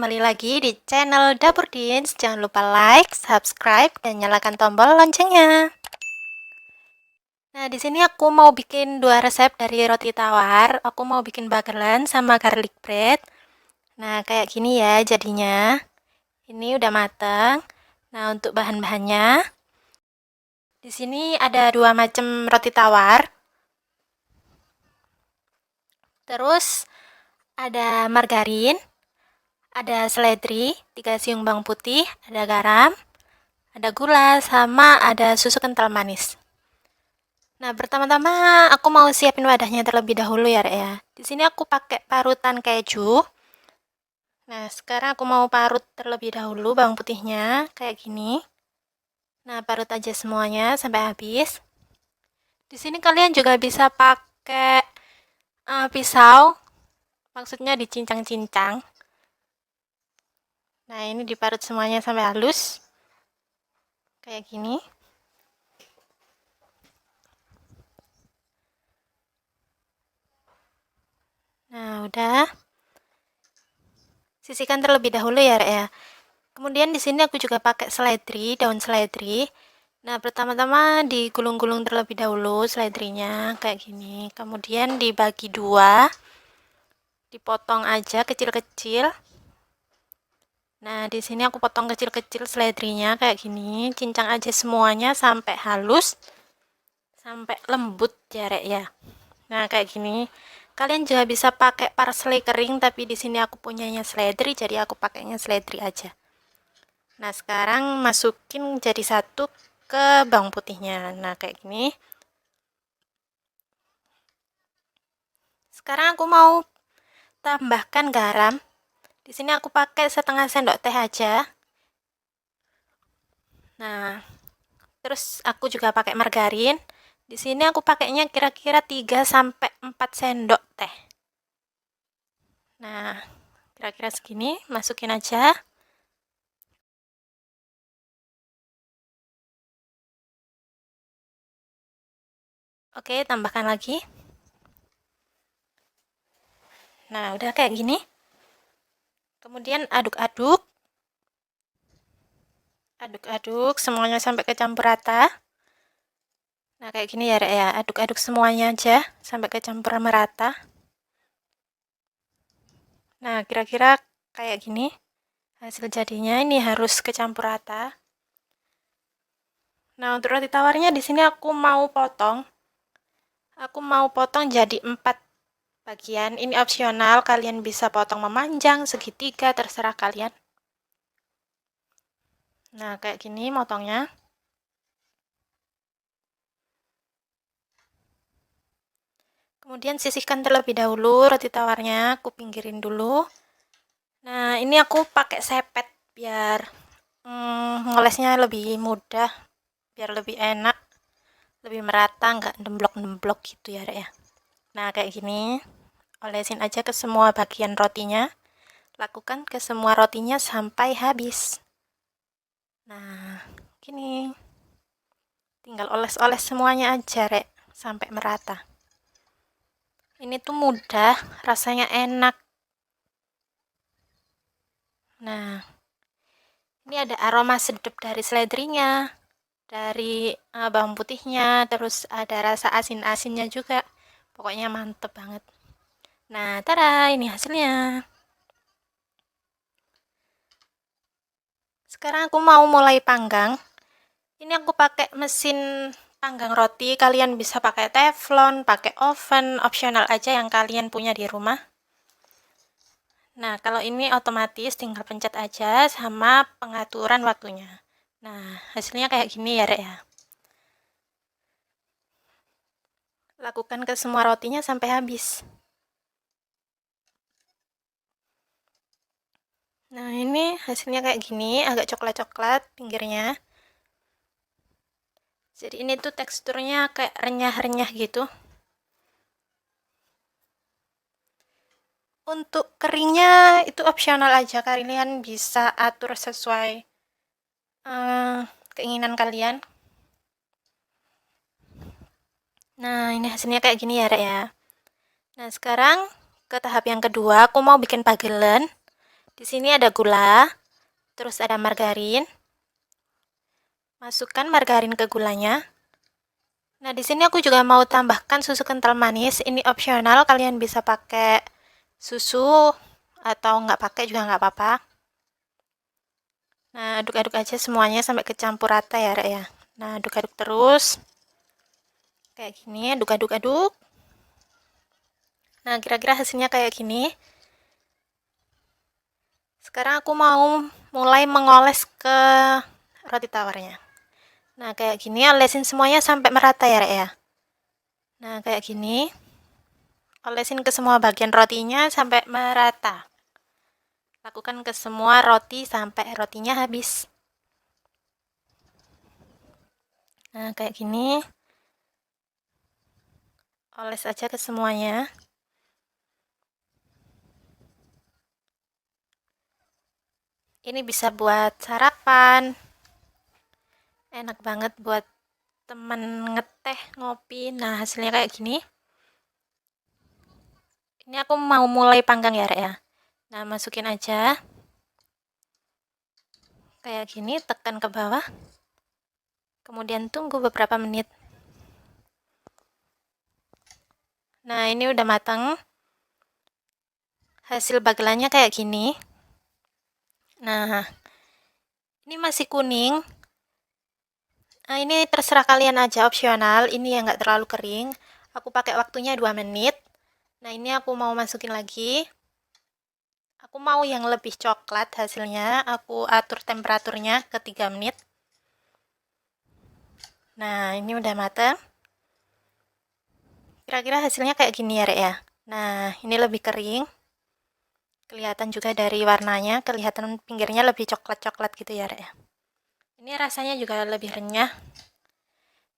kembali lagi di channel Dapur Dins. Jangan lupa like, subscribe, dan nyalakan tombol loncengnya. Nah, di sini aku mau bikin dua resep dari roti tawar. Aku mau bikin bagelan sama garlic bread. Nah, kayak gini ya jadinya. Ini udah mateng. Nah, untuk bahan-bahannya, di sini ada dua macam roti tawar. Terus ada margarin, ada seledri, 3 siung bawang putih, ada garam, ada gula, sama ada susu kental manis. Nah, pertama-tama aku mau siapin wadahnya terlebih dahulu ya, Rek ya. Di sini aku pakai parutan keju. Nah, sekarang aku mau parut terlebih dahulu bawang putihnya kayak gini. Nah, parut aja semuanya sampai habis. Di sini kalian juga bisa pakai pisau, maksudnya dicincang-cincang. Nah, ini diparut semuanya sampai halus. Kayak gini. Nah, udah. Sisihkan terlebih dahulu ya, Rek ya. Kemudian di sini aku juga pakai seledri, daun seledri. Nah, pertama-tama digulung-gulung terlebih dahulu seledrinya kayak gini. Kemudian dibagi dua, dipotong aja kecil-kecil. Nah, di sini aku potong kecil-kecil seledrinya kayak gini. Cincang aja semuanya sampai halus, sampai lembut ya, Rek ya. Nah, kayak gini. Kalian juga bisa pakai parsley kering, tapi di sini aku punyanya seledri, jadi aku pakainya seledri aja. Nah, sekarang masukin jadi satu ke bawang putihnya. Nah, kayak gini. Sekarang aku mau tambahkan garam. Di sini aku pakai setengah sendok teh aja. Nah, terus aku juga pakai margarin. Di sini aku pakainya kira-kira 3 sampai 4 sendok teh. Nah, kira-kira segini, masukin aja. Oke, tambahkan lagi. Nah, udah kayak gini. Kemudian aduk-aduk. Aduk-aduk semuanya sampai kecampur rata. Nah, kayak gini ya, Rek ya. Aduk-aduk semuanya aja sampai kecampur merata. Nah, kira-kira kayak gini. Hasil jadinya ini harus kecampur rata. Nah, untuk roti tawarnya di sini aku mau potong. Aku mau potong jadi 4 bagian. Ini opsional, kalian bisa potong memanjang, segitiga, terserah kalian. Nah, kayak gini motongnya. Kemudian sisihkan terlebih dahulu roti tawarnya, aku pinggirin dulu. Nah, ini aku pakai sepet biar ngolesnya lebih mudah, biar lebih enak, lebih merata, nggak nemblok-nemblok gitu ya, Rek ya. Nah, kayak gini. Olesin aja ke semua bagian rotinya. Lakukan ke semua rotinya sampai habis. Nah, gini. Tinggal oles-oles semuanya aja, Rek, sampai merata. Ini tuh mudah, rasanya enak. Nah, ini ada aroma sedap dari seledrinya, dari bawang putihnya, terus ada rasa asin-asinnya juga. Pokoknya mantep banget. Nah, tada, ini hasilnya. Sekarang aku mau mulai panggang. Ini aku pakai mesin panggang roti. Kalian bisa pakai teflon, pakai oven, opsional aja yang kalian punya di rumah. Nah, kalau ini otomatis tinggal pencet aja sama pengaturan waktunya. Nah, hasilnya kayak gini ya, Rek ya. Lakukan ke semua rotinya sampai habis. Nah, ini hasilnya kayak gini, agak coklat-coklat pinggirnya. Jadi ini tuh teksturnya kayak renyah-renyah gitu. Untuk keringnya itu opsional aja, kalian bisa atur sesuai keinginan kalian. Nah, ini hasilnya kayak gini ya, Rek ya. Nah, sekarang ke tahap yang kedua, aku mau bikin pagelen. Di sini ada gula, terus ada margarin. Masukkan margarin ke gulanya. Nah, di sini aku juga mau tambahkan susu kental manis. Ini opsional, kalian bisa pakai susu atau nggak pakai juga nggak apa-apa. Nah, aduk-aduk aja semuanya sampai kecampur rata ya, Rek ya. Nah, aduk-aduk terus. Kayak gini, aduk-aduk-aduk. Nah, kira-kira hasilnya kayak gini. Sekarang aku mau mulai mengoles ke roti tawarnya. Nah, kayak gini, olesin semuanya sampai merata ya, Rek ya. Nah, kayak gini. Olesin ke semua bagian rotinya sampai merata. Lakukan ke semua roti sampai rotinya habis. Nah, kayak gini. Oles aja ke semuanya. Ini bisa buat sarapan. Enak banget buat temen ngeteh, ngopi. Nah, hasilnya kayak gini. Ini aku mau mulai panggang ya, Rek ya. Nah, masukin aja. Kayak gini, tekan ke bawah. Kemudian tunggu beberapa menit. Nah, ini udah matang. Hasil bagelannya kayak gini. Nah, ini masih kuning. Nah, ini terserah kalian aja, opsional. Ini yang nggak terlalu kering. Aku pakai waktunya 2 menit. Nah, ini aku mau masukin lagi. Aku mau yang lebih coklat hasilnya. Aku atur temperaturnya ke 3 menit. Nah, ini udah matang. Kira-kira hasilnya kayak gini ya, Rek ya. Nah, ini lebih kering. Kelihatan juga dari warnanya, kelihatan pinggirnya lebih coklat-coklat gitu ya, Rek ya. Ini rasanya juga lebih renyah.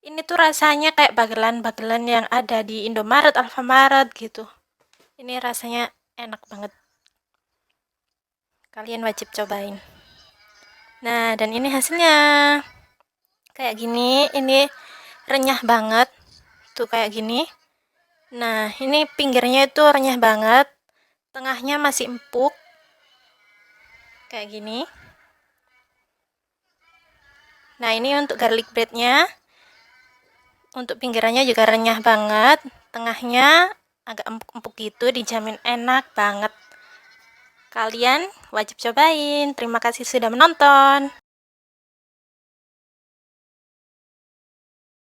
Ini tuh rasanya kayak bagelan-bagelan yang ada di Indomaret, Alfamaret gitu. Ini rasanya enak banget. Kalian wajib cobain. Nah, dan ini hasilnya. Kayak gini, ini renyah banget. Tuh kayak gini. Nah, ini pinggirnya itu renyah banget. Tengahnya masih empuk. Kayak gini. Nah, ini untuk garlic breadnya. Untuk pinggirannya juga renyah banget. Tengahnya agak empuk-empuk gitu, dijamin enak banget. Kalian wajib cobain. Terima kasih sudah menonton.